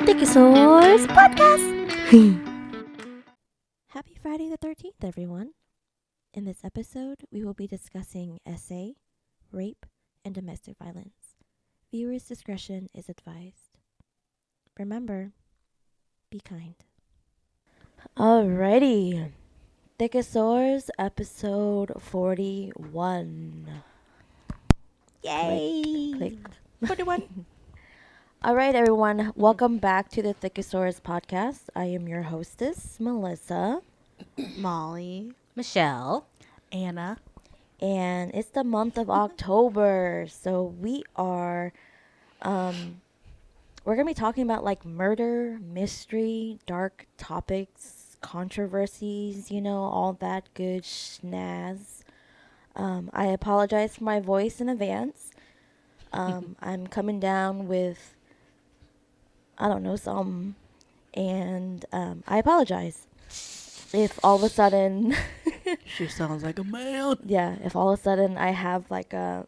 Dickosaurus Podcast. Happy Friday the 13th, everyone. In this episode, we will be discussing SA, rape, and domestic violence. Viewers' discretion is advised. Remember, be kind. Alrighty. Dickosaurus episode 41. Yay! Click. 41. All right, everyone. Welcome back to the Dickosaurus Podcast. I am your hostess, Melissa. Molly. Michelle. Anna. And it's the month of October. So we are we're going to be talking about like murder, mystery, dark topics, controversies, all that good schnaz. I apologize for my voice in advance. I'm coming down with, I don't know, some, and I apologize if all of a sudden, She sounds like a man. yeah, if all of a sudden I have like a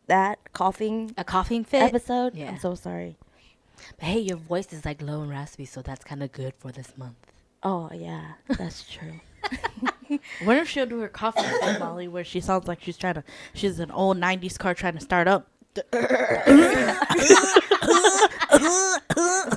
that coughing A coughing fit. episode. Yeah. I'm so sorry. But hey, your voice is like low and raspy, so that's kind of good for this month. Oh yeah, that's true. When if she'll do her coffee thing, Molly, where she sounds like she's an old 90s car trying to start up.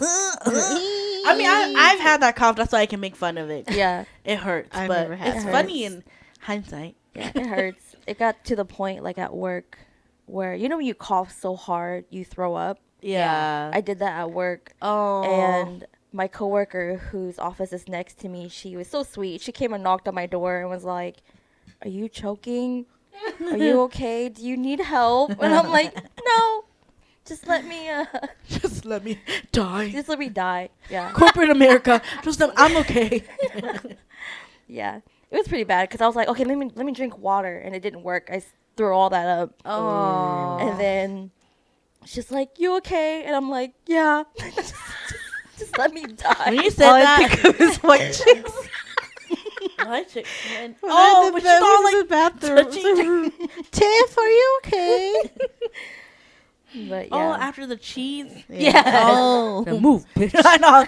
I mean, I've had that cough. That's why I can make fun of it. Yeah, It hurts, I've but never had it's it. funny in hindsight. yeah, it hurts. It got to the point like at work where when you cough so hard you throw up. Yeah. I did that at work. Oh. And my coworker, whose office is next to me, she was so sweet. She came and knocked on my door and was like, "Are you choking? Are you okay? Do you need help?" And I'm like, "No, just let me, Just let me die. just let me die." Yeah, Corporate America. I'm okay. yeah. It was pretty bad because I was like, "Okay, let me drink water," and it didn't work. I threw all that up, Oh. and then she's like, "You okay?" And I'm like, "Yeah." Just let me die. When you said All I that, think of is white chicks. White chicks, man. Oh, but she's all like the bathroom. Tiff, are you okay? But Oh, yeah. after the cheese. Yeah. Oh, Now move, bitch. I know.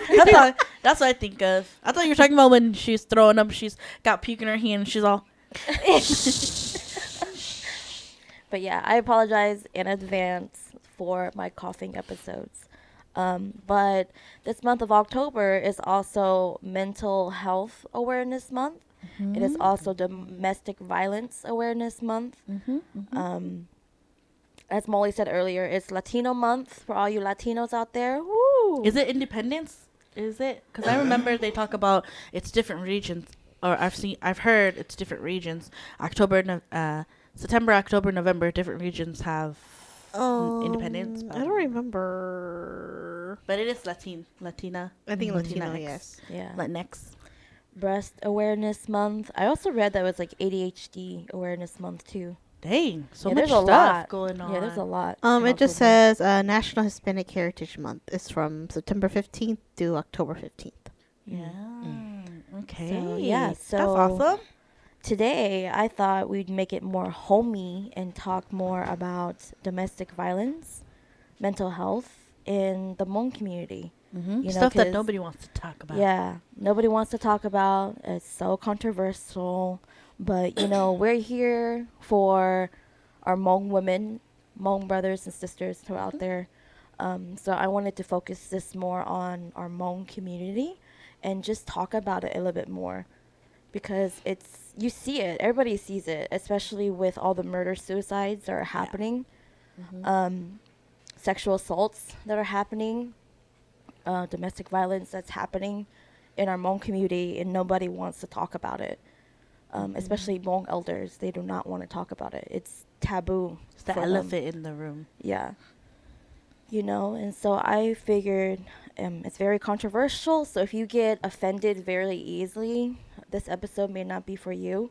That's what I think of. I thought you were talking about when she's throwing up. She's got puke in her hand. And she's all. But yeah, I apologize in advance for my coughing episodes. But this month of October is also Mental Health Awareness Month. It is also Domestic Violence Awareness Month. As Molly said earlier, it's Latino Month for all you Latinos out there. Woo! Is it Independence? Is it? Because I remember they talk about it's different regions, or I've heard it's different regions. September, October, November, different regions have independence. I don't remember. But it is Latina. I think Latino, Latinx. yes. Yeah. Latinx. Breast Awareness Month. I also read that it was like ADHD Awareness Month too. Dang, so Yeah, much there's a stuff lot going on. Yeah, there's a lot. in It just October. says National Hispanic Heritage Month. It's from September 15th to October 15th. Yeah. Okay. So, yeah, That's so- awesome. Today, I thought we'd make it more homey and talk more about domestic violence, mental health in the Hmong community. You know, Stuff that 'cause- nobody wants to talk about. Yeah, nobody wants to talk about. It's so controversial. But, we're here for our Hmong women, Hmong brothers and sisters who are out there. So I wanted to focus this more on our Hmong community and just talk about it a little bit more. Because you see it, everybody sees it, especially with all the murder suicides that are happening, sexual assaults that are happening, domestic violence that's happening in our Hmong community, and nobody wants to talk about it. Especially Hmong elders, they do not want to talk about it. It's taboo. It's the for them. elephant in the room. Yeah. And so I figured it's very controversial. So if you get offended very easily, this episode may not be for you.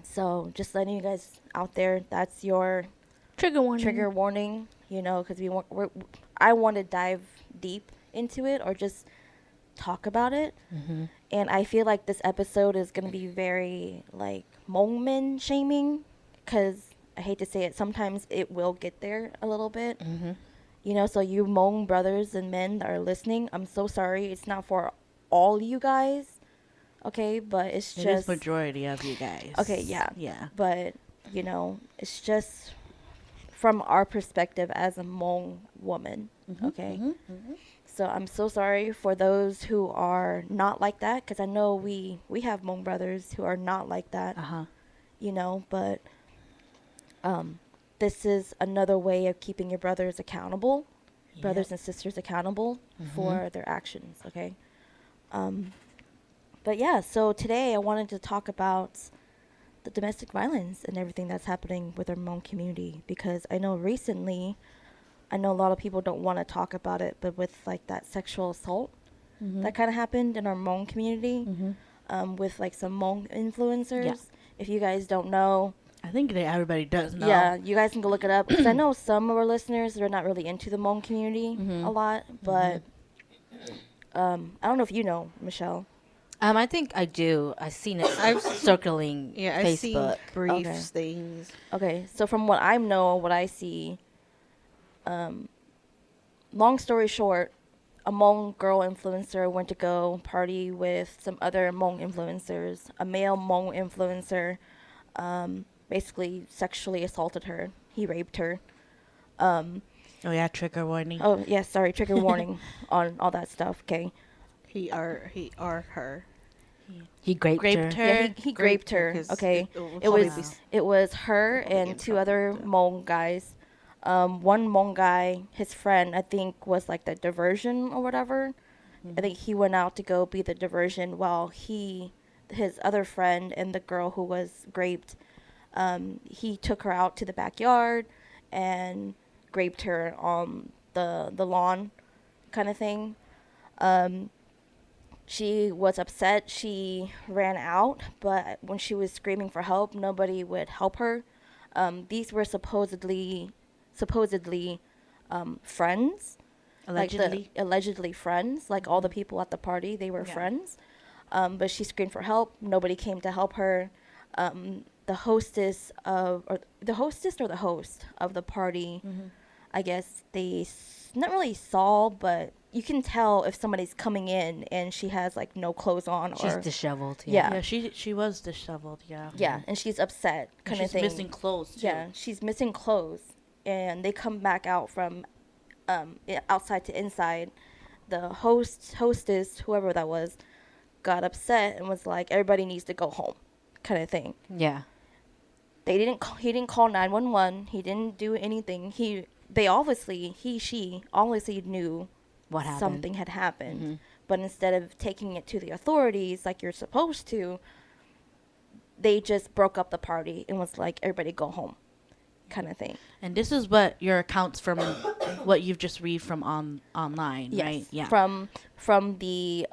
So just letting you guys out there, that's your Trigger warning. trigger warning, because I want to dive deep into it or just talk about it. Mm-hmm. And I feel like this episode is going to be very, Hmong men shaming, because I hate to say it, sometimes it will get there a little bit. Mm-hmm. You know, so you Hmong brothers and men that are listening, I'm so sorry. It's not for all you guys, okay? But it's It is just majority of you guys. okay, yeah. Yeah. But you know, it's just from our perspective as a Hmong woman, okay? So I'm so sorry for those who are not like that, because I know we have Hmong brothers who are not like that, Uh-huh. you know. But this is another way of keeping your brothers accountable, brothers and sisters accountable for their actions, okay? But yeah, so today I wanted to talk about the domestic violence and everything that's happening with our Hmong community, because I know recently, I know a lot of people don't want to talk about it, but with like that sexual assault that kind of happened in our Hmong community, with like some Hmong influencers. Yeah. If you guys don't know, I think that everybody does know. yeah, you guys can go look it up, because I know some of our listeners are not really into the Hmong community a lot, but I don't know if you know, Michelle. I think I do. I've seen it. I've circling Yeah, I've seen Facebook. brief Okay. things. Okay, so from what I know, what I see, long story short, a Hmong girl influencer went to go party with some other Hmong influencers. A male Hmong influencer basically sexually assaulted her. He raped her. Oh yeah, trigger warning. Oh, yeah, sorry, trigger warning on all that stuff, okay? He or her. He graped Graped her. her. Yeah, he graped her, 'cause okay? will It probably was be s- it was her probably get in and two trouble other too. Hmong guys. One Hmong guy, his friend, I think, was like the diversion or whatever. I think he went out to go be the diversion while his other friend and the girl who was raped, he took her out to the backyard and raped her on the lawn, kind of thing. She was upset. She ran out, but when she was screaming for help, nobody would help her. These were supposedly friends, Allegedly. like allegedly friends, like all the people at the party, they were Yeah. friends. But she screamed for help. Nobody came to help her. The hostess or the host of the party, I guess not really saw, but you can tell if somebody's coming in and she has like no clothes on, She's or disheveled. Yeah. Yeah, she was disheveled. Yeah. yeah, and she's upset, And kind of she's thing. missing clothes too. Yeah, she's missing clothes, and they come back out from outside to inside. The hostess, whoever that was, got upset and was like, "Everybody needs to go home," kind of thing. Yeah. He didn't call 911. He didn't do anything. She obviously knew What happened? something had happened. But instead of taking it to the authorities like you're supposed to, they just broke up the party and was like, "Everybody go home," kind of thing. And this is what your accounts from what you've just read from online, Yes. right? Yeah. From the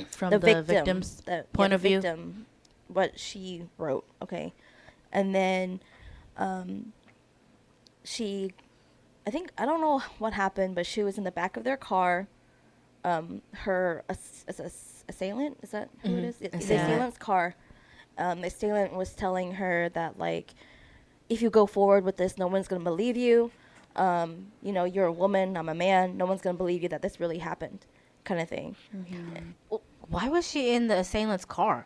From the the victim, victim's point the of view. victim, what she wrote, okay. And then I think, I don't know what happened, but she was in the back of their car. Her assailant, is that who it is? The Assailant. assailant's car. The assailant was telling her that, like, if you go forward with this, no one's going to believe you. You know, you're a woman, I'm a man. No one's going to believe you that this really happened, kind of thing. Why was she in the assailant's car?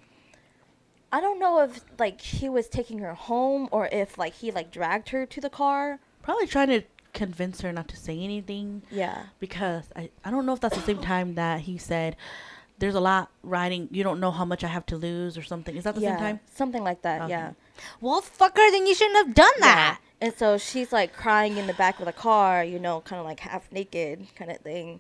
I don't know if, like, he was taking her home or if, like, he, like, dragged her to the car. Probably trying to convince her not to say anything. Yeah. Because I don't know if that's the same time that he said, "There's a lot riding. You don't know how much I have to lose," or something. Is that the same time? Something like that, Okay. yeah. Well, fucker, then you shouldn't have done that. And so she's, like, crying in the back of the car, you know, kind of, like, half naked kind of thing.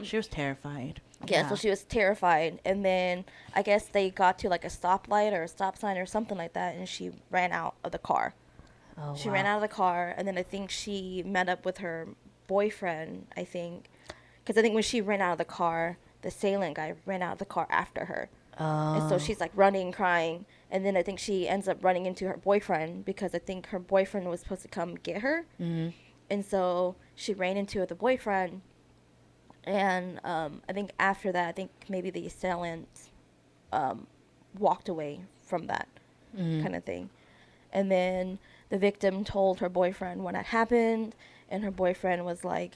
She was terrified. Yeah, so she was terrified. And then I guess they got to, like, a stoplight or a stop sign or something like that, and she ran out of the car. Oh, She wow. ran out of the car, and then I think she met up with her boyfriend, I think. Because I think when she ran out of the car, the assailant guy ran out of the car after her. And so she's, like, running, crying. And then I think she ends up running into her boyfriend because I think her boyfriend was supposed to come get her. And so she ran into the boyfriend. And I think after that, I think maybe the assailant walked away from that kind of thing. And then the victim told her boyfriend what had happened, and her boyfriend was like,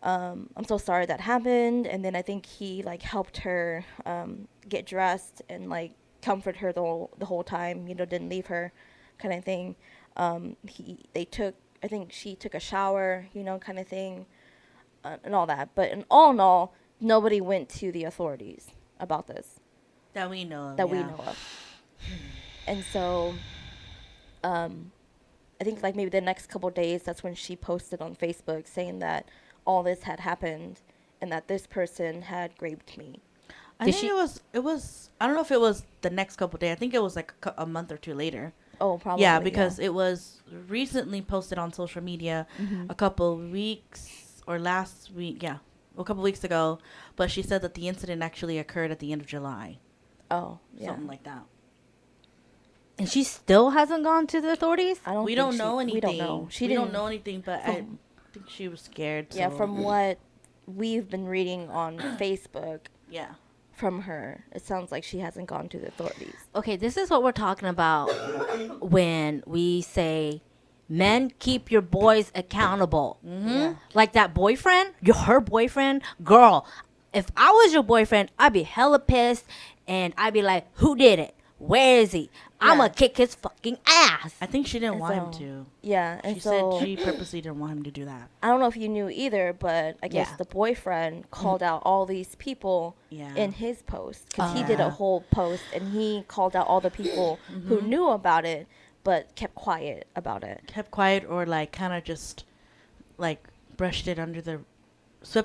I'm so sorry that happened. And then I think he like helped her get dressed and like comfort her the whole time, didn't leave her, kind of thing. I think she took a shower, kind of thing, and all that. But in all, nobody went to the authorities about this That we know of. that we know of. And so, I think like maybe the next couple days, that's when she posted on Facebook saying that all this had happened and that this person had raped me. I think it was. I don't know if it was the next couple days. I think it was like a month or two later. Oh, probably. Yeah, because it was recently posted on social media a couple weeks or last week. Yeah, a couple weeks ago. But she said that the incident actually occurred at the end of July. Oh, yeah. Something like that. And she still hasn't gone to the authorities? We don't know anything. We don't know. We don't know anything, but I think she was scared. Yeah, so. from what we've been reading on Facebook Yeah. from her, it sounds like she hasn't gone to the authorities. Okay, this is what we're talking about when we say men keep your boys accountable. Yeah. Like that boyfriend, her boyfriend, girl. If I was your boyfriend, I'd be hella pissed and I'd be like, who did it? Where is he? I'm gonna kick his fucking ass. I think she didn't And want him so- to. Yeah, and She so said she purposely didn't want him to do that. I don't know if you knew either, but I guess Yeah. the boyfriend called out all these people Yeah. in his post because he did a whole post and he called out all the people who knew about it but kept quiet about it. Kept quiet or like kind of just like swept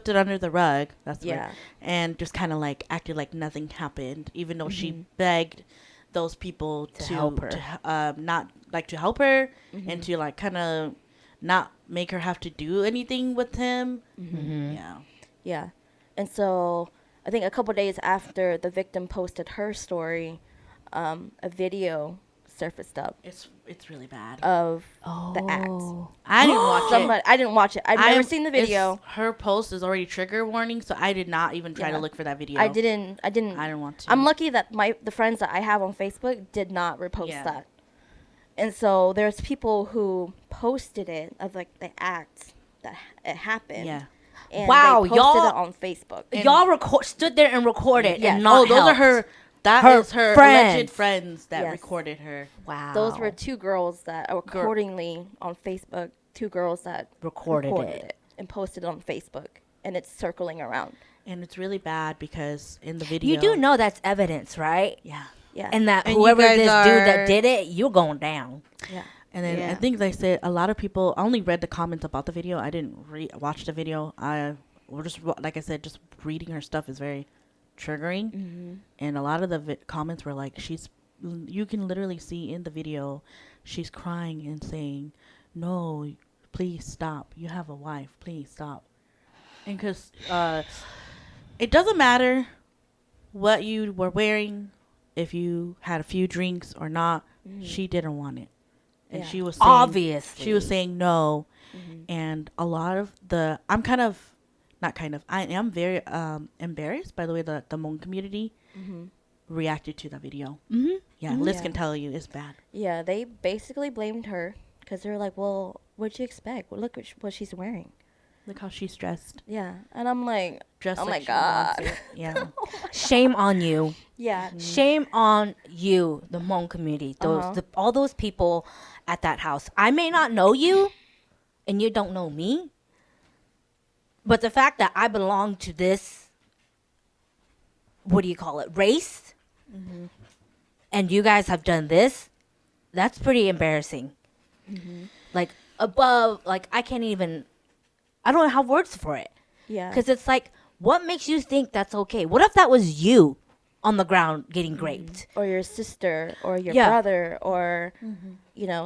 it under the rug. That's the Yeah. word. And just kind of like acted like nothing happened, even though she begged those people to help her. not like to help her and to like kind of not make her have to do anything with him. Yeah. Yeah. And so I think a couple days after the victim posted her story, a video surfaced up It's really bad. of the act. I didn't watch it. I didn't watch it. I've never seen the video. Her post is already trigger warning, so I did not even try Yeah. to look for that video. I didn't I didn't want to. I'm lucky that the friends that I have on Facebook did not repost Yeah. that. And so there's people who posted it of like the act that it happened. Yeah. And Wow, they posted y'all- it on Facebook. Y'all stood there and recorded Yes. and not Oh, those are helped. her. That Her is her friends. alleged friends that Yes. recorded her. Wow. Those were two girls that accordingly on Facebook, two girls that Recorded it. and posted it on Facebook, and it's circling around. And it's really bad because in the video. You do know that's evidence, right? Yeah. Yeah. And that And you whoever guys this dude that are- did it, you're going down. yeah. And then I Yeah. think they said a lot of people. I only read the comments about the video. I didn't watch the video. We're just like I said, just reading her stuff is very triggering. And a lot of the comments were like, you can literally see in the video, she's crying and saying, "No, please stop. You have a wife. Please stop." And because it doesn't matter what you were wearing, if you had a few drinks or not, she didn't want it. And Yeah. she was saying, Obviously. she was saying no. And a lot of I am very embarrassed by the way the Hmong community reacted to the video. Mm-hmm. Yeah, Liz Yeah. can tell you it's bad. Yeah, they basically blamed her because they're like, well, what'd you expect? Well, look what she's wearing. Look how she's dressed. Yeah. And I'm like, Dressed oh like my she wants God. it. Yeah. Shame on you. Yeah. Shame on you, the Hmong community. All those people at that house. I may not know you, and you don't know me. But the fact that I belong to this, what do you call it, race, and you guys have done this, that's pretty embarrassing. Like above, like I don't have words for it. Yeah. Because it's like, what makes you think that's okay? What if that was you on the ground getting raped? Or your sister or your Yeah. brother or,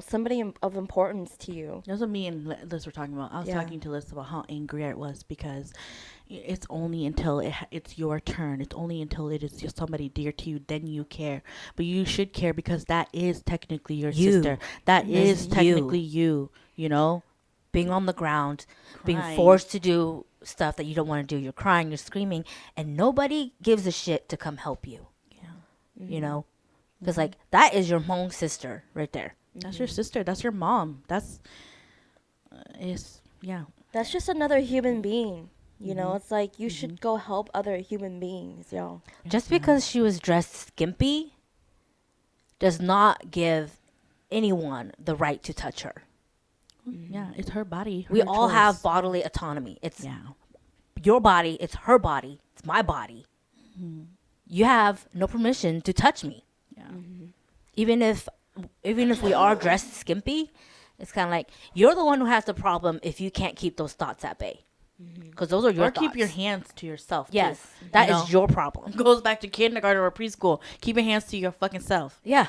somebody of importance to you. That's what me and Liz were talking about. I was Yeah. talking to Liz about how angry I was because it's only until it's your turn. It's only until it is just somebody dear to you, then you care. But you should care because that is technically your You. sister. That It's is technically you, you know? Being on the ground, being Crying. forced to do stuff that you don't want to do. You're crying, you're screaming, and nobody gives a shit to come help you. Yeah. You know? Because, like, that is your Hmong sister right there. That's your sister. That's your mom. That's yeah. That's just another human being. You know, Mhm. it's like you should go help other human beings, yo. Just because she was dressed skimpy does not give anyone the right to touch her. Yeah, it's her body. We her all choice. have bodily autonomy. It's Yeah. your body, it's her body, it's my body. You have no permission to touch me. Yeah. Even if we are dressed skimpy, it's kind of like you're the one who has the problem if you can't keep those thoughts at bay. Because those are your Or thoughts. keep your hands to yourself. Yes, too, that you is know? your problem. Goes back to kindergarten or preschool. Keep your hands to your fucking self. Yeah.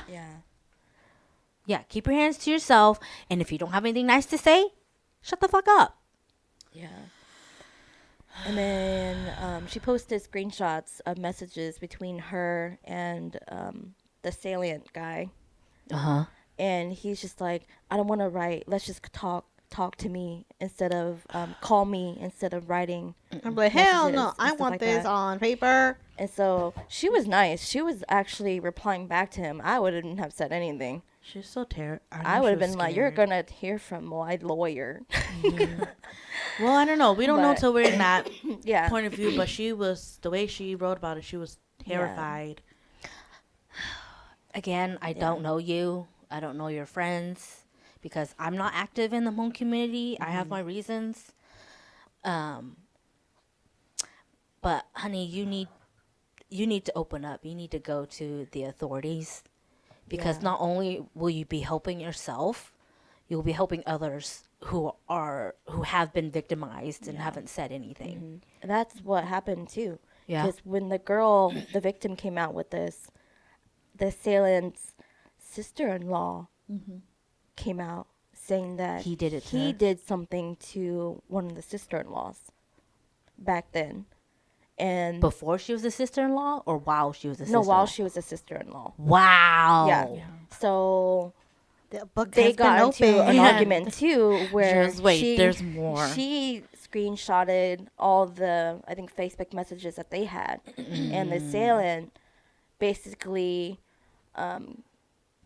Yeah. Keep your hands to yourself. And if you don't have anything nice to say, shut the fuck up. Yeah. And then she posted screenshots of messages between her and the salient guy. Uh-huh. And he's just like, I don't want to write. Let's just talk to me instead of call me instead of writing. I'm like, hell messages no, and I stuff want like this that. on paper. And so she was nice. She was actually replying back to him. I wouldn't have said anything. She's so terrible. I would have been like, you're going to hear from my lawyer. Well, I don't know. We don't know But- till we're in that Yeah. point of view. But she was, the way she wrote about it, she was terrified. Again, I don't know you. I don't know your friends because I'm not active in the Hmong community. I have my reasons. But honey, you need to open up. You need to go to the authorities because Yeah. not only will you be helping yourself, you'll be helping others who have been victimized and haven't said anything. And that's what happened too. Yeah. Because when the victim came out with this, the assailant's sister-in-law came out saying that He did it to he her. did something to one of the sister-in-laws back then. And Before she was a sister-in-law or while she was a no, sister-in-law? while she was a sister-in-law. Wow. Yeah. So The book they has been got into opened. an Yeah. argument too where Just wait, there's more. She screenshotted all the I think Facebook messages that they had, and the assailant basically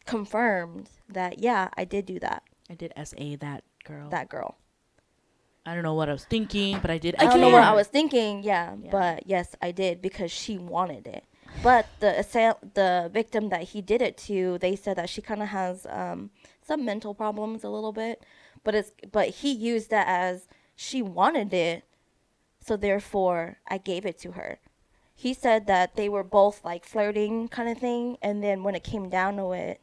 confirmed that I did do that. I did SA that girl. That girl. I don't know what I was thinking, but I did. I don't know what Again. I was thinking. But yes, I did because she wanted it. But the victim that he did it to, they said that she kind of has some mental problems a little bit, but he used that as she wanted it, so therefore I gave it to her. He said that they were both like flirting kind of thing, and then when it came down to it,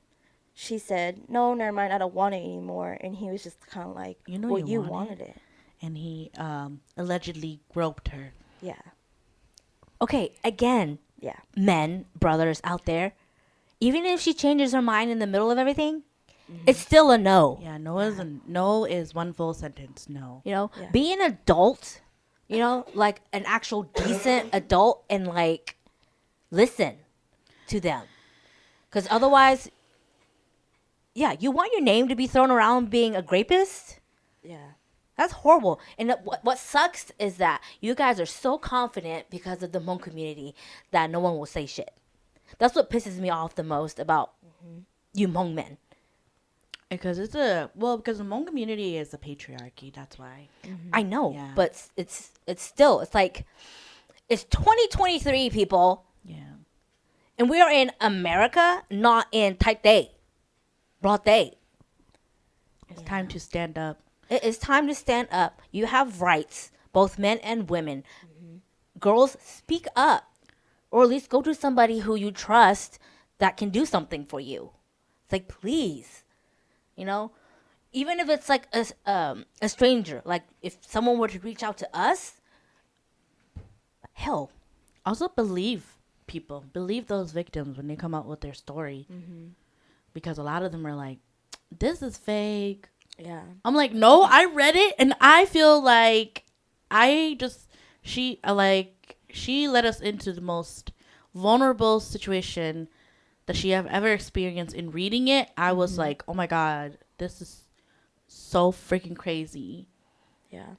she said, "No, never mind, I don't want it anymore." And he was just kind of like, You know "Well, you you want wanted it." And he allegedly groped her. Yeah, Okay, again, yeah, men, brothers out there, even if she changes her mind in the middle of everything, it's still a no. Yeah, no is one full sentence. No. You know, Yeah. be an adult, you know, like an actual decent adult and like listen to them. Because otherwise, yeah, you want your name to be thrown around being a grapist? yeah. That's horrible. And what sucks is that you guys are so confident because of the Hmong community that no one will say shit. That's what pisses me off the most about you Hmong men. Because because the Hmong community is a patriarchy. That's why. I know, Yeah. but it's still, it's like, it's 2023, people, Yeah. and we are in America, not in tight day, broad day. It's time to stand up. It is time to stand up. You have rights, both men and women. Girls, speak up. Or at least go to somebody who you trust that can do something for you. It's like, please. You know? Even if it's like a stranger. Like, if someone were to reach out to us, hell. Also, believe people. Believe those victims when they come out with their story. Because a lot of them are like, this is fake. Yeah. I'm like, no, I read it and I feel like she led us into the most vulnerable situation that she have ever experienced in reading it. I was like, oh my God, this is so freaking crazy. Yeah.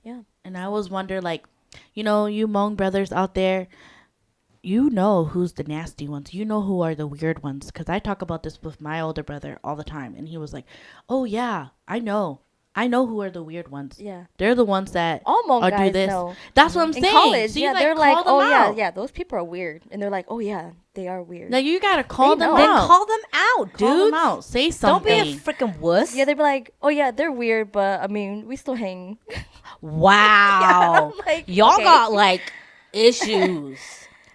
Yeah. And I always wonder, like, you Hmong brothers out there, you know who's the nasty ones. You know who are the weird ones. Because I talk about this with my older brother all the time. And he was like, oh, yeah, I know. I know who are the weird ones. Yeah. They're the ones that All Hmong do guys this. know. That's what I'm In saying. college, So you, yeah, they're like, call oh them yeah, out. yeah, those people are weird, and they're like, oh yeah, they are weird. Like, you got to call They them know. Then out. call them out, dude. Call them out. Say Don't something. be a freaking wuss. Yeah, they'd be like, oh yeah, they're weird, but I mean, we still hang. Wow. I'm like, Y'all okay. got like issues.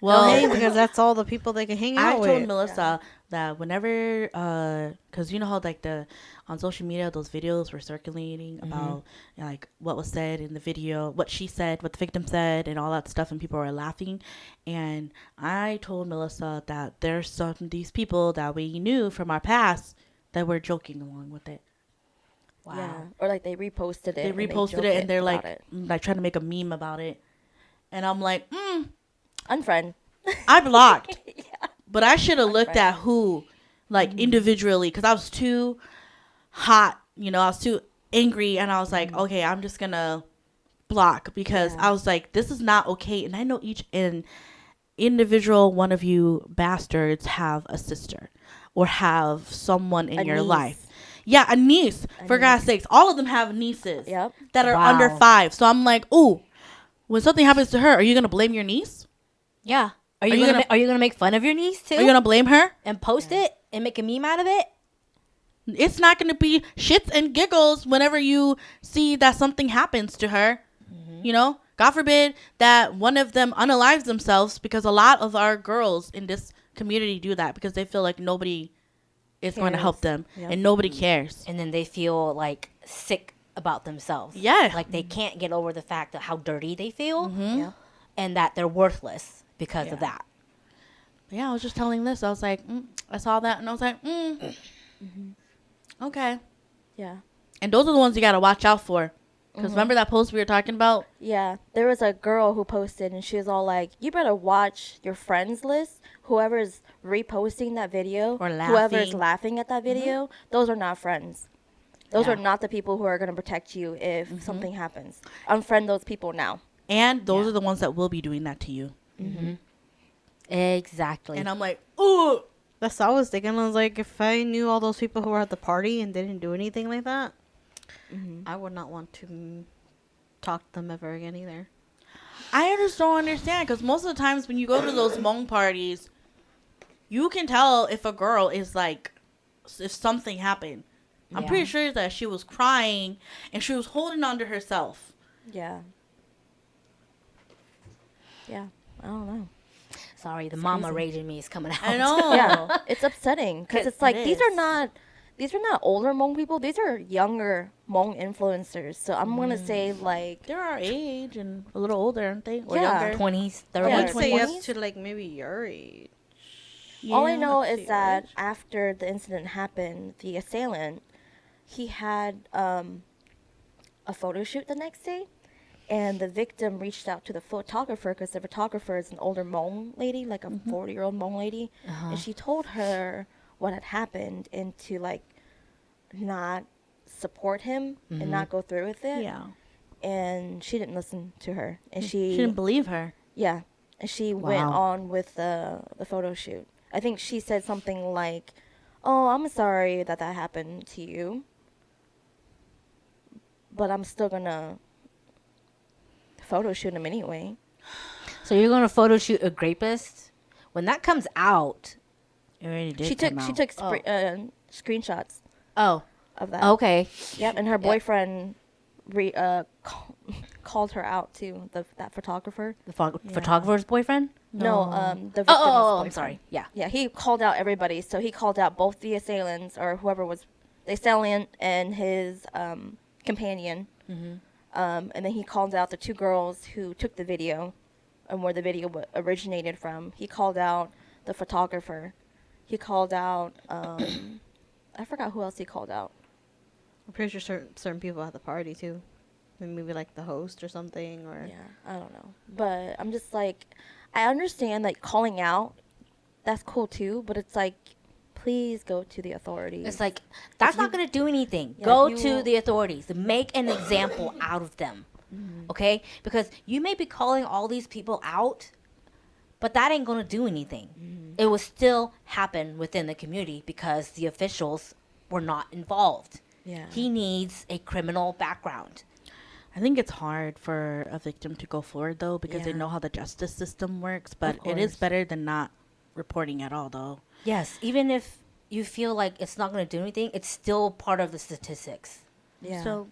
well, Hey, because that's all the people they can hang I out told with. Melissa that whenever, because you know how like on social media those videos were circulating about like what was said in the video, what she said, what the victim said, and all that stuff, and people were laughing. And I told Melissa that there's some these people that we knew from our past that were joking along with it. Wow. Yeah, or like they reposted it. They and reposted joke it and they're about like it. like trying to make a meme about it, and I'm like, unfriend. I blocked. But I should have looked Right. at who, like, individually, because I was too hot, you know, I was too angry, and I was like, okay, I'm just gonna block, because Yeah. I was like, this is not okay, and I know each individual one of you bastards have a sister, or have someone in A your niece. life. Yeah, a niece, for niece. God's sakes. All of them have nieces Yep. that are Wow. under 5, so I'm like, ooh, when something happens to her, are you gonna blame your niece? Yeah. Are you you gonna- are you gonna make fun of your niece too? Are you gonna blame her? and post it and make a meme out of it? It's not going to be shits and giggles whenever you see that something happens to her. You know, God forbid that one of them unalives themselves, because a lot of our girls in this community do that because they feel like nobody is going to help Cares. them Yep. and nobody cares. And then they feel like sick about themselves. Yeah. Like they can't get over the fact of how dirty they feel Yeah. and that they're worthless because of Yeah. that. Yeah, I was just telling this. I was like, I saw that and I was like, okay. Yeah. And those are the ones you got to watch out for. Because remember that post we were talking about? Yeah, there was a girl who posted, and she was all like, "You better watch your friends list. Whoever's reposting that video, Or whoever's laughing. laughing at that video, those are not friends. Those Yeah. are not the people who are going to protect you if something happens. Unfriend those people now." And those are the ones that will be doing that to you. Exactly. And I'm like, ooh. That's what I was thinking. I was like, if I knew all those people who were at the party and didn't do anything like that, I would not want to talk to them ever again either. I just don't understand, because most of the times when you go to those Hmong parties, you can tell if a girl is like, if something happened. I'm Yeah. pretty sure that she was crying and she was holding on to herself. Yeah. Yeah, I don't know. Sorry, the mama crazy. rage in me is coming out. I know. Yeah, it's upsetting because it's It like these are is. not older Hmong people. These are younger Hmong influencers. So I'm gonna say like They're our age and a little older, aren't they? Or Yeah. younger. 20s, I 30s. Yeah, would say up 20s? to like maybe your age. all I Yeah. know Up to is your that age. after the incident happened, the assailant he had a photo shoot the next day, and the victim reached out to the photographer because the photographer is an older Hmong lady, like a 40-year-old Hmong lady, and she told her what had happened and to like not support him and not go through with it. Yeah. And she didn't listen to her, and She didn't believe her. yeah, and she went Wow. on with the photo shoot. I think she said something like, "Oh, I'm sorry that happened to you, but I'm still gonna photo shoot him anyway." So you're going to photo shoot a rapist? When that comes out, It already did She come took out. screenshots oh, of that. okay. Yep, and her boyfriend called her out too. That photographer. The photographer's boyfriend? No, the victim's Oh, I'm boyfriend. sorry. Yeah. Yeah, he called out everybody. So he called out both the assailants or whoever was the assailant and his companion. And then he called out the two girls who took the video and where the video originated from. He called out the photographer. He called out, I forgot who else he called out. I'm pretty sure certain people at the party too. Maybe like the host or something, or Yeah, I don't know. But I'm just like, I understand like calling out, that's cool too, but it's like, please go to the authorities. It's like, that's not going to do anything. Yeah, Go if to you- the authorities. Make an example out of them. Okay? Because you may be calling all these people out, But that ain't gonna do anything. It will still happen within the community because the officials were not involved. Yeah. He needs a criminal background. I think it's hard for a victim to go forward though because they Yeah. know how the justice system works, but it is course. better than not reporting at all though. Yes, even if you feel like it's not going to do anything, it's still part of the statistics. Yeah. So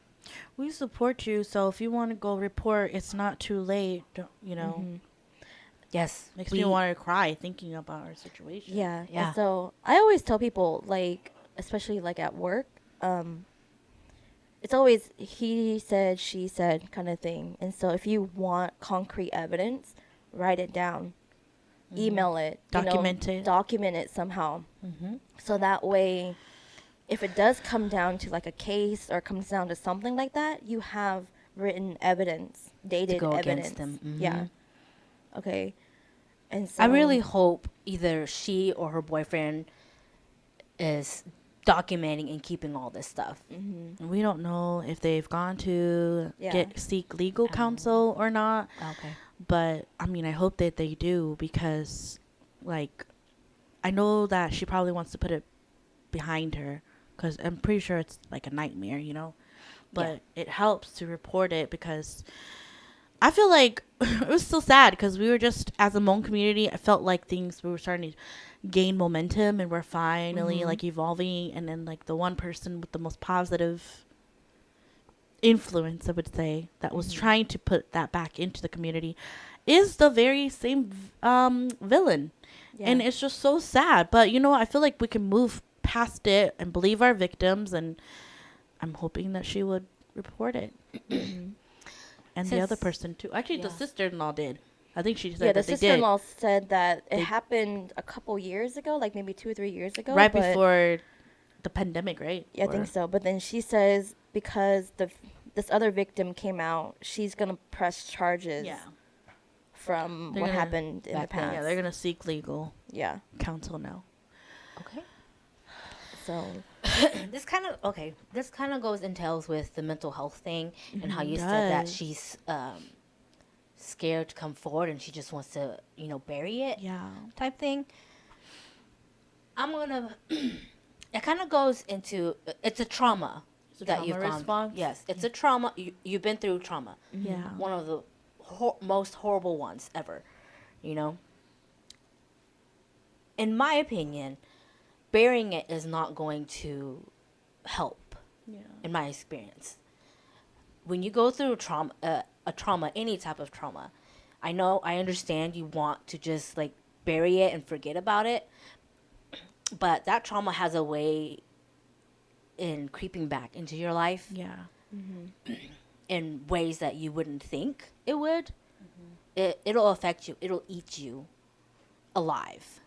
we support you. So if you want to go report, it's not too late. You know, Yes, makes me want to cry thinking about our situation. Yeah. Yeah. And so I always tell people, like, especially like at work, it's always he said, she said kind of thing. And so if you want concrete evidence, write it down, email it, Document it. document it somehow. So that way, if it does come down to like a case or comes down to something like that, you have written evidence, dated go evidence. against them. Yeah. Okay. And so I really hope either she or her boyfriend is documenting and keeping all this stuff. We don't know if they've gone to Yeah. seek legal counsel or not. Okay. But I mean, I hope that they do because, like, I know that she probably wants to put it behind her because I'm pretty sure it's like a nightmare, you know. But it helps to report it because I feel like it was so sad because we were just, as a Hmong community, I felt like we were starting to gain momentum and we're finally like evolving. And then like the one person with the most positive influence, I would say, that was trying to put that back into the community is the very same villain. Yeah. And it's just so sad. But, you know, I feel like we can move past it and believe our victims. And I'm hoping that she would report it. And the other person, too. Actually, the Yeah. sister-in-law did. I think she said yeah, the that they did. sister-in-law said that it They- happened a couple years ago, like maybe 2 or 3 years ago. Right but- before the pandemic, right? Yeah, I think so. But then she says because this other victim came out, she's gonna press charges Yeah. from They're what gonna- happened in the back then, past. Yeah, they're going to seek legal Yeah. counsel now. Okay. So This kind of goes entails with the mental health thing and how you It said that does. she's scared to come forward and she just wants to, bury it. Yeah. Type thing. I'm gonna. It kind of goes into it's a trauma It's a that trauma you've gone. response? Yes, it's a trauma. You've been through trauma. Yeah. One of the most horrible ones ever. You know. In my opinion, burying it is not going to help. Yeah. In my experience, when you go through a trauma, any type of trauma, I understand you want to just like bury it and forget about it, but that trauma has a way in creeping back into your life Yeah. in ways that you wouldn't think it would. It'll affect you. It'll eat you alive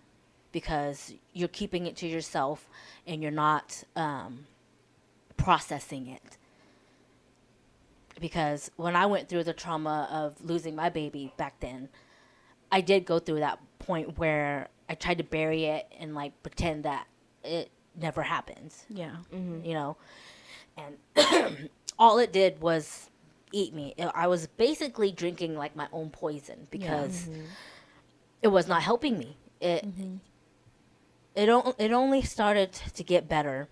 because you're keeping it to yourself and you're not processing it. Because when I went through the trauma of losing my baby back then, I did go through that point where I tried to bury it and like pretend that it never happened, Yeah. you know, and all it did was eat me. I was basically drinking like my own poison because it was not helping me. It only started to get better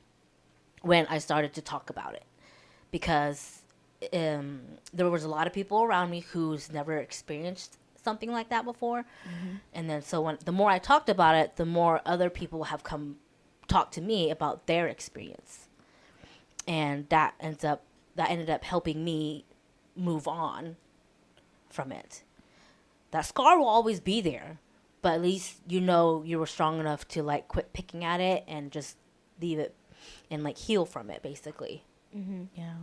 when I started to talk about it because there was a lot of people around me who's never experienced something like that before. And then so the more I talked about it, the more other people have come talk to me about their experience. And that ended up helping me move on from it. That scar will always be there, but at least you were strong enough to like quit picking at it and just leave it and like heal from it basically. Yeah.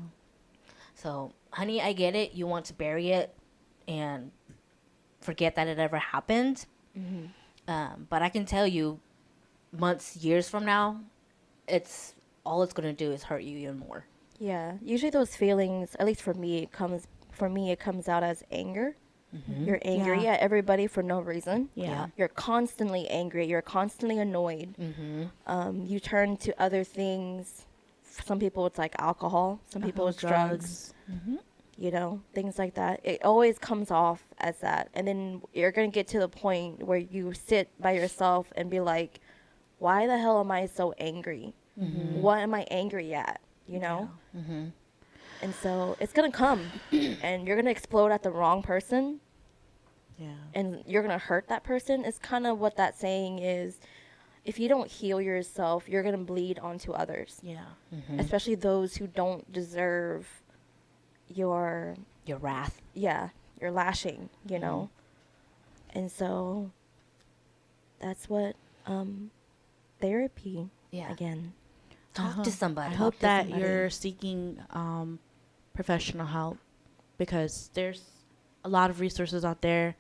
So, honey, I get it. You want to bury it and forget that it ever happened. But I can tell you, months, years from now, it's going to do is hurt you even more. yeah, usually those feelings, at least for me, it comes out as anger. You're angry Yeah. at everybody for no reason. Yeah. You're constantly angry. You're constantly annoyed. You turn to other things. For some people, it's like alcohol. Some people, it's drugs. you know, things like that. It always comes off as that. And then you're going to get to the point where you sit by yourself and be like, why the hell am I so angry? What am I angry at? You know? And so it's going to come and you're going to explode at the wrong person Yeah. and you're going to hurt that person. It's kind of what that saying is. If you don't heal yourself, you're going to bleed onto others. Yeah. Especially those who don't deserve your wrath. your lashing, you know. And so that's what therapy Yeah. again. Talk to somebody. I hope to that somebody. you're seeking professional help because there's a lot of resources out there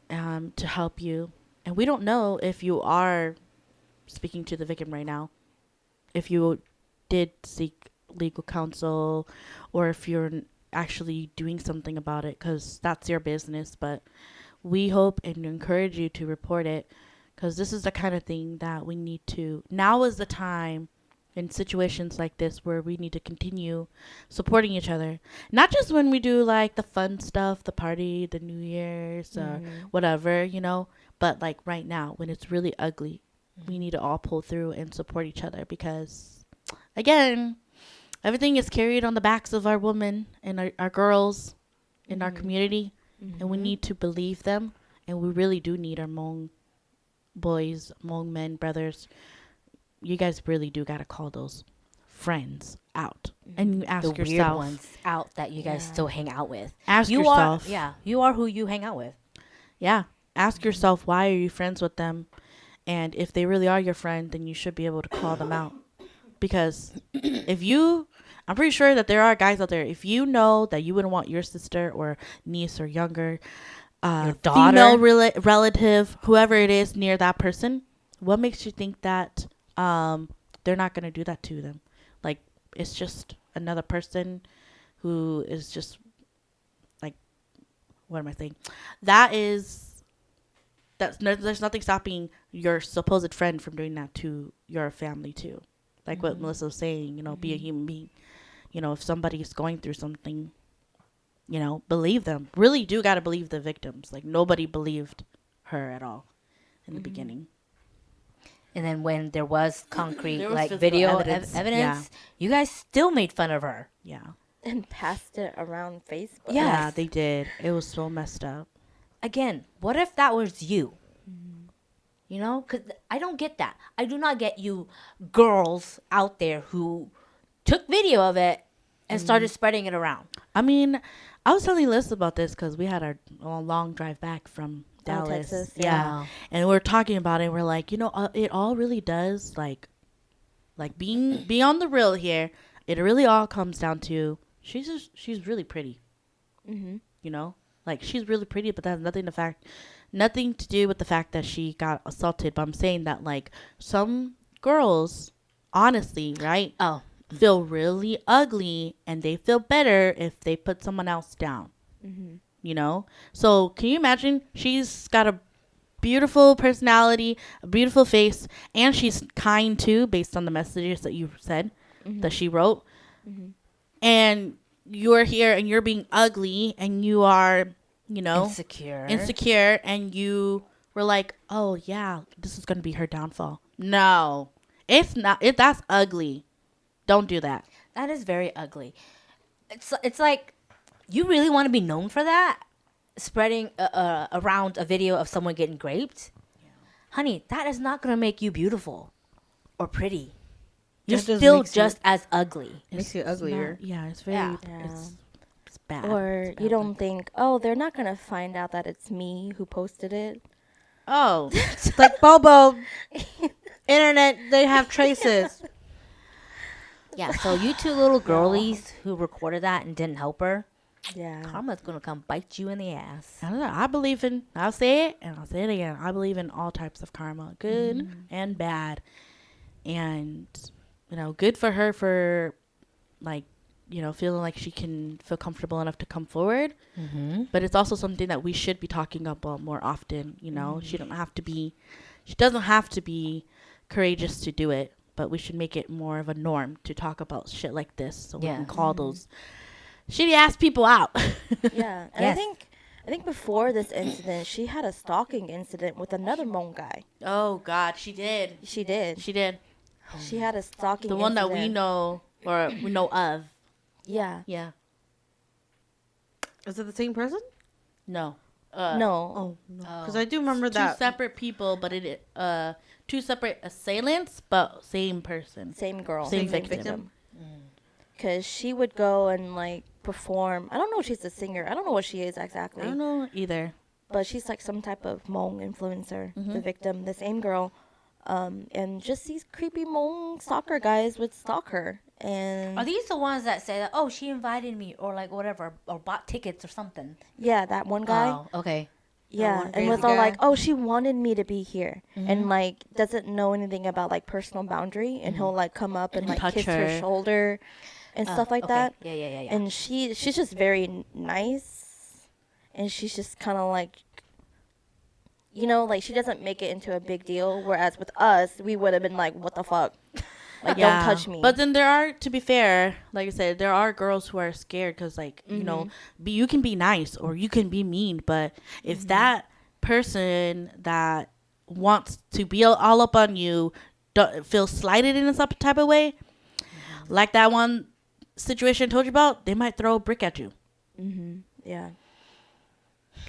to help you. And we don't know if you are speaking to the victim right now, if you did seek legal counsel or if you're actually doing something about it, because that's your business. But we hope and encourage you to report it, because this is the kind of thing that we need to. Now is the time in situations like this where we need to continue supporting each other. Not just when we do like the fun stuff, the party, the New Year's, or whatever, you know, but like right now when it's really ugly, we need to all pull through and support each other because, again, everything is carried on the backs of our women and our girls in our community, and we need to believe them, and we really do need our Hmong boys, Hmong men, brothers. You guys really do got to call those friends out, and you ask The weird yourself, ones out that you guys still hang out with. ask You yourself, you are who you hang out with. ask yourself, why are you friends with them? And if they really are your friend, then you should be able to call them out. Because I'm pretty sure that there are guys out there, if you know that you wouldn't want your sister or niece or younger Your daughter. female relative, whoever it is near that person, what makes you think that they're not going to do that to them? Like, it's just another person who is just like, what am I saying? There's nothing stopping your supposed friend from doing that to your family too. Like what Melissa was saying, you know, be a human being. You know, if somebody's going through something, you know, believe them. Really do got to believe the victims. Like nobody believed her at all in the beginning. And then when there was concrete, There was like physical video evidence. evidence, you guys still made fun of her. Yeah. And passed it around Facebook. Yeah. Yeah, Yes. they did. It was so messed up. Again, what if that was you? You know, because I don't get that. I do not get you girls out there who took video of it and started spreading it around. I mean, I was telling Liz about this because we had our long drive back from Oh, Dallas. Texas, Yeah. And we're talking about it. We're like, you know, it all really does, like being on the real here, it really all comes down to she's really pretty. You know? Like, she's really pretty, but that has nothing to do with the fact that she got assaulted. But I'm saying that, like, some girls, honestly, right? Oh, feel really ugly and they feel better if they put someone else down. You know? So can you imagine? She's got a beautiful personality, a beautiful face, and she's kind too, based on the messages that you said that she wrote. And you're here and you're being ugly and you are, you know, insecure, and you were like, oh yeah, this is going to be her downfall. No, it's not. That's ugly. Don't do that. that is very ugly. It's like, you really want to be known for that? Spreading around a video of someone getting raped? Honey, that is not going to make you beautiful or pretty. You're That just still makes just as ugly. Makes you uglier. Yeah, it's very. Yeah. It's bad. Or It's bad you don't luck. think, oh, they're not going to find out that it's me who posted it. Oh, It's like Bobo. Internet, they have traces. Yeah, so you two little girlies who recorded that and didn't help her, Yeah. karma's going to come bite you in the ass. I don't know. I believe in. I'll say it and I'll say it again. I believe in all types of karma, good and bad, and you know, good for her for, like, you know, feeling like she can feel comfortable enough to come forward. But it's also something that we should be talking about more often. You know, she doesn't have to be courageous to do it, but we should make it more of a norm to talk about shit like this, so we Yeah. can call those shitty ass people out. Yeah, and Yes. I think before this incident, she had a stalking incident with another Hmong guy. Oh God, she did. She did. She did. She had a stalking The one that we incident. know or we know of. Yeah. Yeah. Is it the same person? No. No. Oh no, Oh. because I do remember Two that. separate people, but it two separate assailants, but same person. Same girl. Same victim. Because she would go and like perform. I don't know if she's a singer. I don't know what she is exactly. I don't know either. But she's like some type of Hmong influencer. The victim, the same girl. And just these creepy Hmong stalker guys would stalk her. And Are these the ones that say that, oh, she invited me or like whatever or bought tickets or something? yeah, that one guy. Oh, okay. Yeah, one and crazy was all guy. like, "Oh, she wanted me to be here," and like doesn't know anything about like personal boundary, and he'll like come up and like Touch kiss her her. shoulder and stuff like Okay. that. Yeah. And she's just very nice, and she's just kind of like, like she doesn't make it into a big deal. Whereas with us, we would have been like, "What the fuck." Like, don't touch me. But then there are, to be fair, like I said, there are girls who are scared because, like, you can be nice or you can be mean. But if that person that wants to be all up on you feels slighted in some type of way, like that one situation I told you about, they might throw a brick at you. Yeah.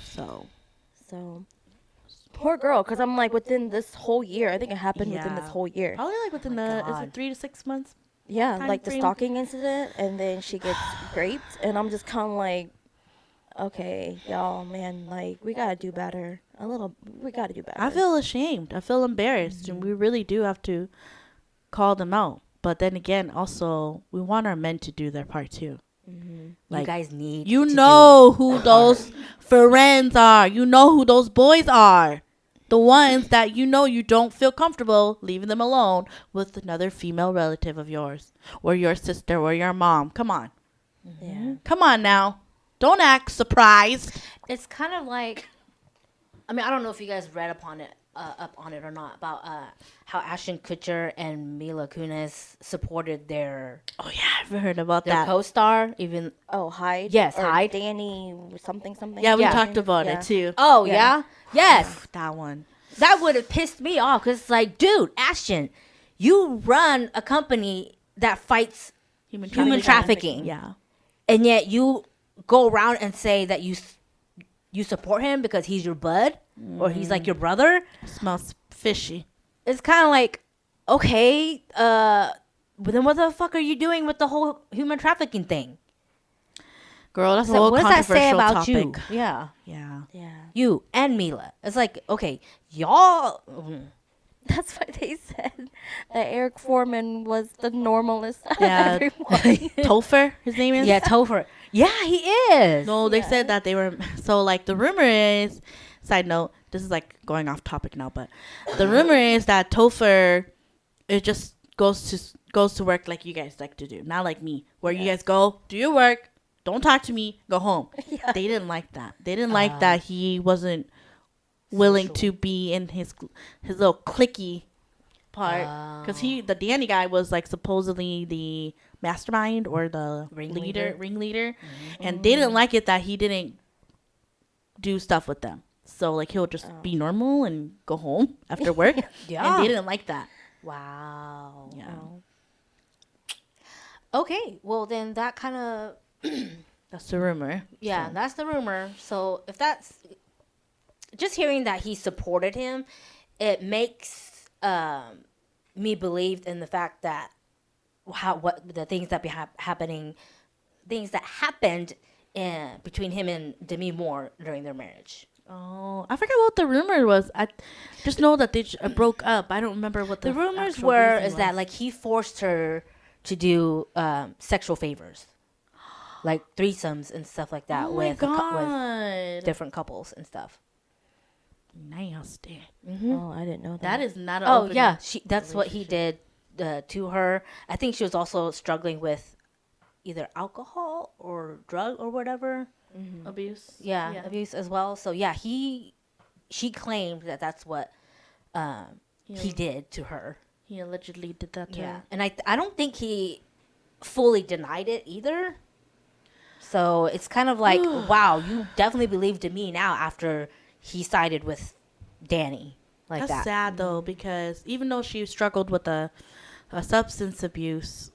So, Poor girl, because I'm like, within this whole year, I think it happened within this Yeah. whole year. probably like within my is God. it 3 to 6 months? Yeah, time like the frame. stalking incident, and then she gets raped, and I'm just kind of like, okay, y'all, man, like, we gotta do better. We gotta do better. I feel ashamed. I feel embarrassed, and we really do have to call them out. But then again, also, we want our men to do their part too. You Like, guys need you to know who those friends are. You know who those boys are. The ones that you know you don't feel comfortable leaving them alone with another female relative of yours, or your sister, or your mom. Come on. Yeah. Come on now. Don't act surprised. It's kind of like, I mean, I don't know if you guys read up on it or not about how Ashton Kutcher and Mila Kunis supported their Oh, yeah, I've heard about their that. co-star. Even Oh, Hyde. Yes, or Hyde. Danny something. Yeah, we Yeah. talked about Yeah. it too. oh Yeah. yeah, yes, That one. that would have pissed me off because it's like, dude, Ashton, you run a company that fights Human trafficking. Yeah. and yet you go around and say that you support him because he's your bud or he's like your brother. Smells fishy. It's kind of like, okay, but then what the fuck are you doing with the whole human trafficking thing? Girl, that's a So whole what does that controversial say about topic. you? Yeah, Yeah. Yeah. you and Mila. It's like, okay, y'all. That's what they said. That Eric Foreman was the normalest out of Yeah. everyone. Topher, his name is? Yeah, Topher. Yeah, he is. No, they said that they were. So, like, the rumor is, side note, this is like going off topic now, but the rumor is that Topher, it just goes to work like you guys like to do. Not like me, where you guys go, do your work, don't talk to me, go home. Yeah. They didn't like that. They didn't like that he wasn't willing to be in his little cliquey part, because the Danny guy was like supposedly the mastermind or the ringleader, and they didn't like it that he didn't do stuff with them. So like he'll just be normal and go home after work. Yeah. And they didn't like that. Wow. Yeah. Okay, well then that kind of That's the rumor. yeah, So, that's the rumor. So if that's just hearing that he supported him, it makes me believe in the fact that what the things that things that happened between him and Demi Moore during their marriage. oh, I forgot what the rumor was. I just know that they broke up. I don't remember what The the rumors actual were reason is that was. like he forced her to do sexual favors, like threesomes and stuff like that Oh my with god, different couples and stuff. nasty. Oh, I didn't know that. That is not an Oh open yeah, that's what he did to her. I think she was also struggling with either alcohol or drug or whatever. abuse. Yeah, abuse as well. So yeah, she claimed that that's what he did to her. He allegedly did that to Yeah, her. and I don't think he fully denied it either. So it's kind of like, wow, you definitely believed in me now after he sided with Danny like That's that. sad though, because even though she struggled with a substance abuse,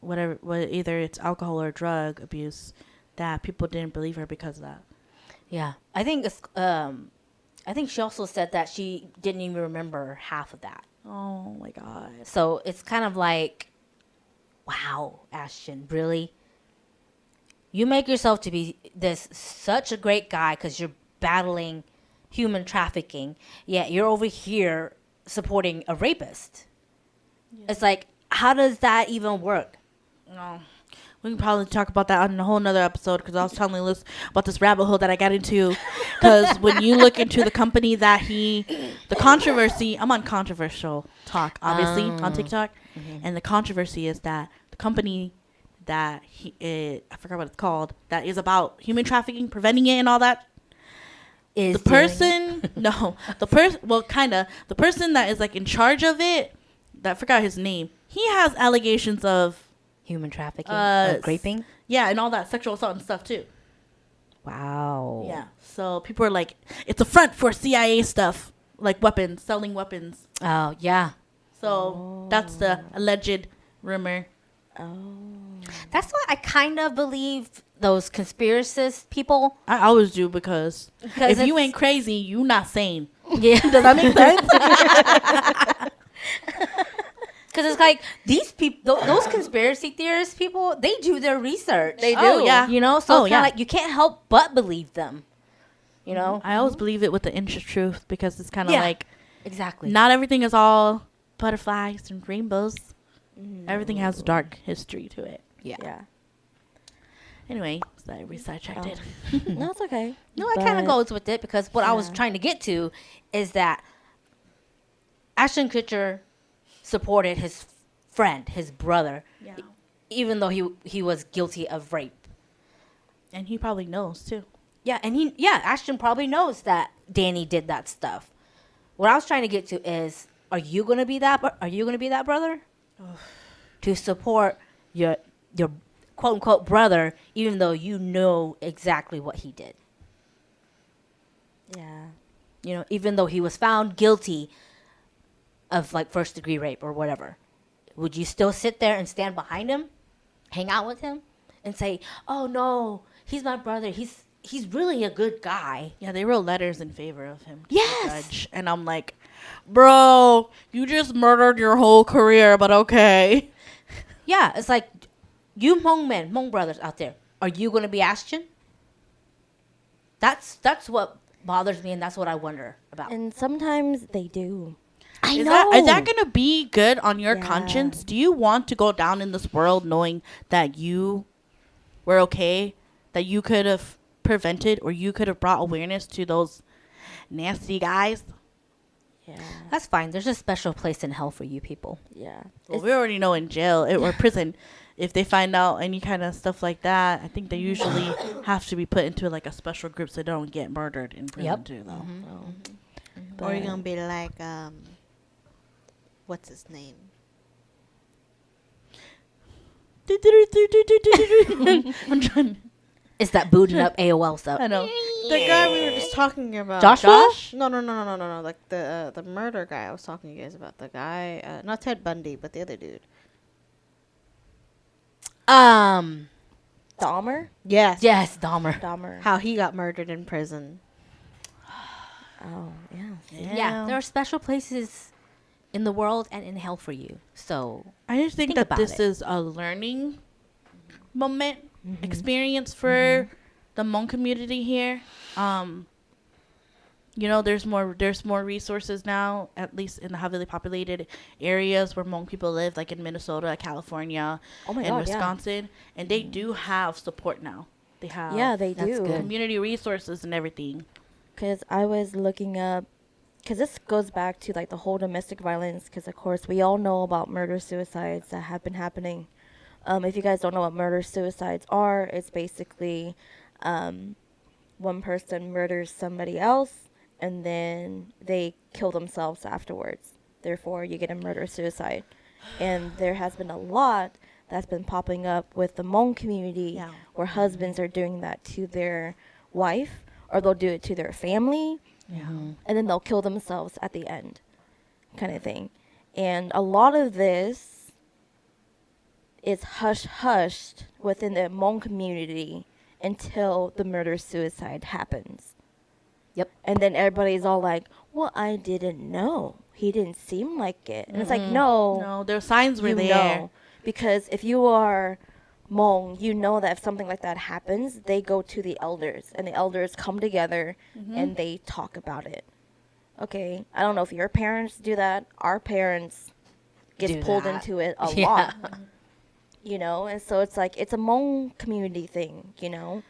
whatever, either it's alcohol or drug abuse, that people didn't believe her because of that. Yeah, I think I think she also said that she didn't even remember half of that. Oh my god. So it's kind of like, wow, Ashton, really? You make yourself to be this such a great guy because you're battling human trafficking, yet you're over here supporting a rapist. Yeah. It's like, how does that even work? No. We can probably talk about that on a whole nother episode, because I was telling Liz about this rabbit hole that I got into. Because when you look into the company that the controversy, I'm on controversial talk, obviously, on TikTok. Mm-hmm. And the controversy is that the company that I forgot what it's called, that is about human trafficking, preventing it and all that. Is the person, the person that is like in charge of it, I forgot his name. He has allegations of human trafficking, raping. Yeah, and all that sexual assault and stuff too. Wow. Yeah. So people are like, it's a front for CIA stuff, like weapons, selling weapons. Oh, yeah. So that's the alleged rumor. Oh. That's why I kind of believe those conspiracist people. I always do, because if you ain't crazy, you not sane. Yeah. Does that make sense? Because it's like these people, those conspiracy theorist people, they do their research. They do. Oh, yeah. You know, so it's kind of like you can't help but believe them. You know? I always believe it with the inch of truth, because it's kind of like, exactly, not everything is all butterflies and rainbows. Everything has a dark history to it. Yeah. Anyway, sorry, we sidetracked it. No, it's okay. No, it kind of goes with it, because what I was trying to get to is that Ashton Kutcher supported his friend, his brother, even though he was guilty of rape. And he probably knows too. Yeah, and Ashton probably knows that Danny did that stuff. What I was trying to get to is, are you gonna be that brother? To support your quote unquote brother, even though you know exactly what he did. Yeah. You know, even though he was found guilty of like first degree rape or whatever, would you still sit there and stand behind him, hang out with him, and say, "Oh no, he's my brother. He's really a good guy." Yeah, they wrote letters in favor of him. Yes. Judge. And I'm like, bro, you just murdered your whole career, but okay. Yeah, it's like, you Hmong brothers out there, are you going to be Ashton? That's what bothers me, and that's what I wonder about. And sometimes they do. I know. Is that going to be good on your conscience? Do you want to go down in this world knowing that you were okay, that you could have prevented, or you could have brought awareness to those nasty guys? Yeah. That's fine. There's a special place in hell for you people. Yeah. Well, we already know in jail or prison, if they find out any kind of stuff like that, I think they usually have to be put into like a special group so they don't get murdered in prison too, though. Or you're gonna be like, what's his name? I'm trying. It's that booting up AOL stuff. I know. The guy we were just talking about. Josh? No. Like the murder guy I was talking to you guys about. The guy, not Ted Bundy, but the other dude. Dahmer? Yes. Yes, Dahmer. How he got murdered in prison. Oh, yeah. Yeah, there are special places in the world and in hell for you. So I just think that this is a learning moment, experience for the Hmong community here. You know, there's more resources now, at least in the heavily populated areas where Hmong people live, like in Minnesota, California, and Wisconsin. And they do have support now. They have they do. Community resources and everything. Because I was looking up, because this goes back to like the whole domestic violence, because of course we all know about murder-suicides that have been happening. If you guys don't know what murder-suicides are, it's basically one person murders somebody else and then they kill themselves afterwards. Therefore, you get a murder-suicide. And there has been a lot that's been popping up with the Hmong community, Yeah. where husbands are doing that to their wife, or they'll do it to their family, Yeah. and then they'll kill themselves at the end, kind of thing. And a lot of this is hushed within the Hmong community until the murder-suicide happens. Yep. And then everybody's all like, well, I didn't know. He didn't seem like it. And it's like, no, No, their signs were you there. know. Because if you are Hmong, you know that if something like that happens, they go to the elders. And the elders come together and they talk about it. Okay, I don't know if your parents do that. Our parents Do get pulled that. into it a Yeah. lot. You know, and so it's like, it's a Hmong community thing, you know.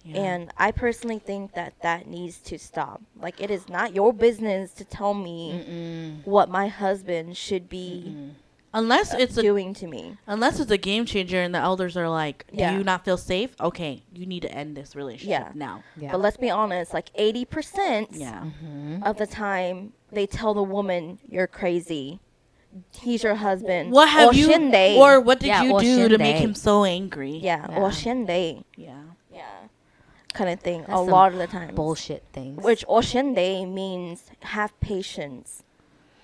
Yeah. And I personally think that that needs to stop. Like, it is not your business to tell me what my husband should be unless it's a doing to me. unless it's a game changer and the elders are like, do Yeah. you not feel safe? Okay, you need to end this relationship Yeah. now. Yeah. But let's be honest, like 80% Yeah. of the time, they tell the woman, you're crazy. He's your husband. What have or you Shinde. or what did Yeah, you or do to make Shinde. him so angry? Yeah, Yeah. or Shinde. Yeah. Yeah. Kind of thing. That's a some lot of the time. Bullshit things. Which Oshende means have patience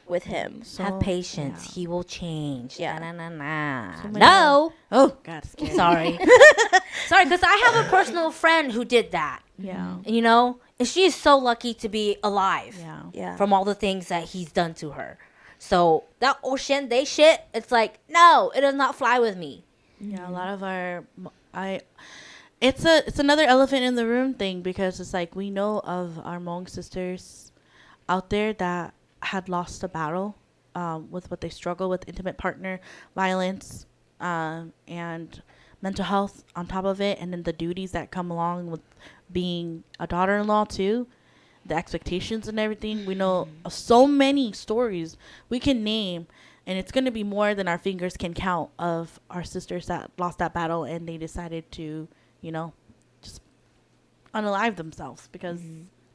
with him. So, Have patience. yeah. He will change. Yeah. Na, na, na. So many- No. Oh God, scared. Sorry. Sorry, because I have a personal friend who did that. Yeah. You know? And she is so lucky to be alive. Yeah. Yeah. From all the things that he's done to her. So that Oshende shit, it's like, no, it does not fly with me. Yeah, a lot of it's another elephant in the room thing, because it's like we know of our Hmong sisters out there that had lost a battle with what they struggle with, intimate partner violence, and mental health on top of it, and then the duties that come along with being a daughter-in-law too, the expectations and everything. We know of so many stories we can name, and it's going to be more than our fingers can count, of our sisters that lost that battle and they decided to, you know, just unalive themselves, because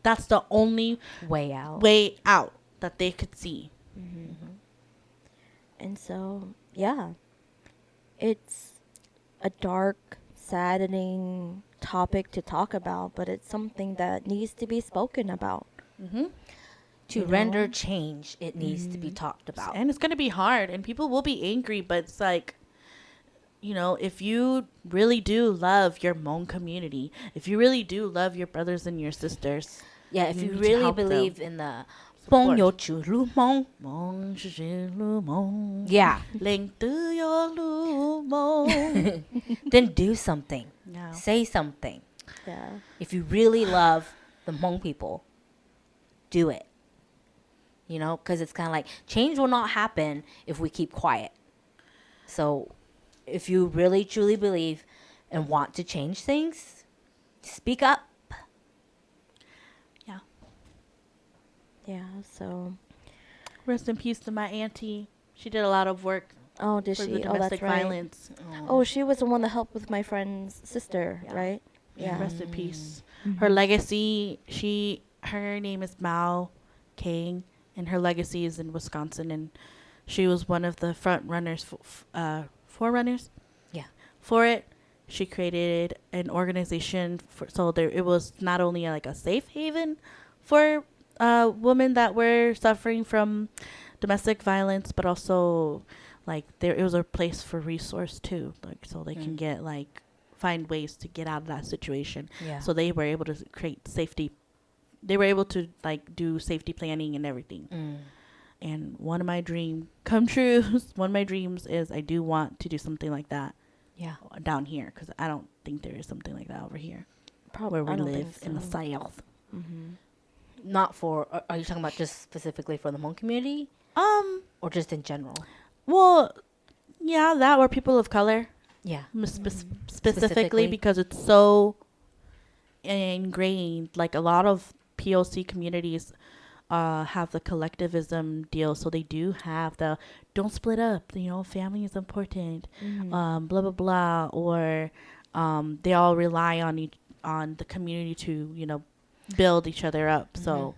that's the only Way out. way out that they could see. And so, yeah, it's a dark, saddening topic to talk about, but it's something that needs to be spoken about. To You render know? change, it needs to be talked about. And it's going to be hard, and people will be angry, but it's like, you know, if you really do love your Hmong community, if you really do love your brothers and your sisters, Yeah, if you you need to really help them. believe in the Support. Bong Yo Chu Lu Mong. Mong shi lu mong. Yeah. Ling tu yo lu mong. Then do something. Yeah. Say something. Yeah. If you really love the Hmong people, do it. You know, because it's kind of like change will not happen if we keep quiet. So if you really truly believe and want to change things, speak up. Yeah. Yeah, so. Rest in peace to my auntie. She did a lot of work Oh, did for she? the Oh, domestic that's right. violence. Oh, she was the one that helped with my friend's sister, Yeah. right? Yeah. Rest in peace. Her legacy, her name is Mao Kang, and her legacy is in Wisconsin, and she was one of the front runners, forerunners. Yeah. For it, she created an organization it was not only like a safe haven for women that were suffering from domestic violence, but also like it was a place for resource too, like so they can get like find ways to get out of that situation. Yeah. So they were able to create safety. They were able to like do safety planning and everything. And one of my dreams come true. One of my dreams is I do want to do something like that. Yeah. Down here, because I don't think there is something like that over here Probably where we live in the south. Not for, are you talking about just specifically for the Hmong community or just in general? Well, yeah, that or people of color. Yeah. Specifically Specifically. because it's so ingrained. Like a lot of POC communities have the collectivism deal, so they do have the don't split up. You know, family is important. Blah blah blah, or they all rely on the community to build each other up. So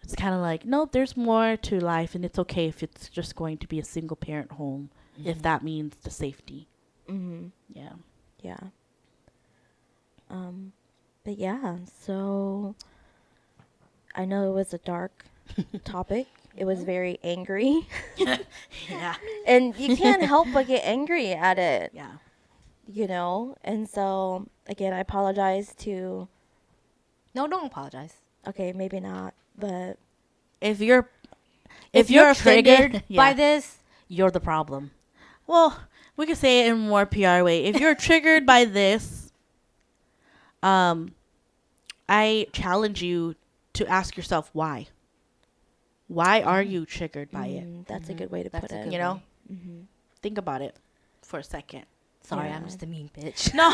it's kind of like nope, there's more to life, and it's okay if it's just going to be a single parent home if that means the safety. Mm-hmm. Yeah. Yeah. But yeah, so I know it was a dark topic. It was very angry. Yeah. And you can't help but get angry at it, Yeah. you know? And so, again, I apologize to, No, don't apologize. okay, maybe not, but If you're If you're you're triggered offended, by yeah. this, you're the problem. Well, we could say it in a more PR way. If you're triggered by this, I challenge you to ask yourself why. Why are you triggered by it? that's a good way to That's put a it. good You know, Mm-hmm. think about it for a second. Sorry, Yeah. I'm just a mean bitch. No,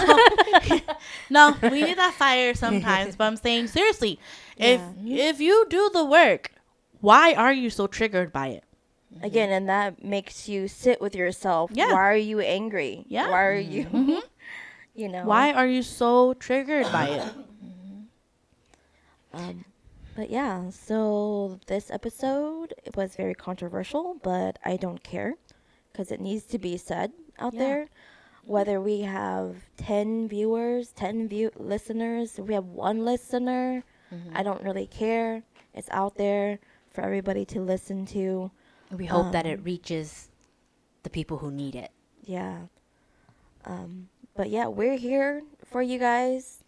no, we need that fire sometimes. But I'm saying seriously, Yeah. if you do the work, why are you so triggered by it? Again, and that makes you sit with yourself. Yeah. Why are you angry? Yeah. Why are you, Mhm. you know? Why are you so triggered by it? But yeah, so this episode, it was very controversial, but I don't care because it needs to be said out Yeah. there. Whether we have 10 viewers, 10 listeners, if we have one listener, I don't really care. It's out there for everybody to listen to. We hope that it reaches the people who need it. Yeah. But yeah, we're here for you guys.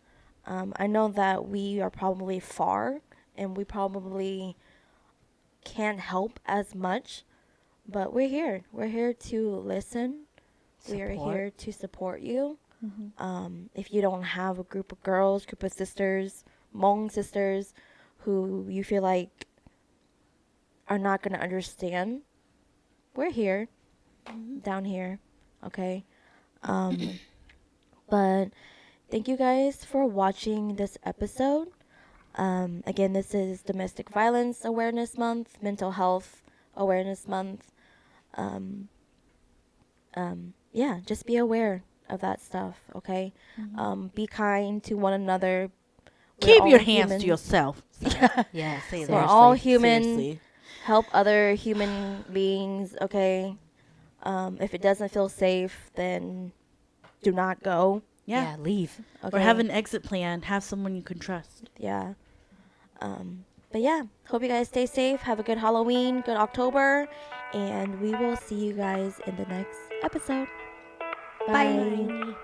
I know that we are probably far and we probably can't help as much, but we're here. We're here to listen. We are Support. here to support you. If you don't have a group of girls, group of sisters, Hmong sisters, who you feel like are not going to understand, we're here, down here, okay? But thank you guys for watching this episode. Again, this is Domestic Violence Awareness Month, Mental Health Awareness Month. Yeah, just be aware of that stuff, okay? Be kind to one another. We're Keep all your hands humans. to yourself. Yeah, say We're that. all human. Seriously. Help other human beings, okay? If it doesn't feel safe, then do not go. Yeah. Yeah, leave. Okay? Or have an exit plan. Have someone you can trust. Yeah. But yeah, hope you guys stay safe. Have a good Halloween, good October, and we will see you guys in the next episode. Bye. Bye.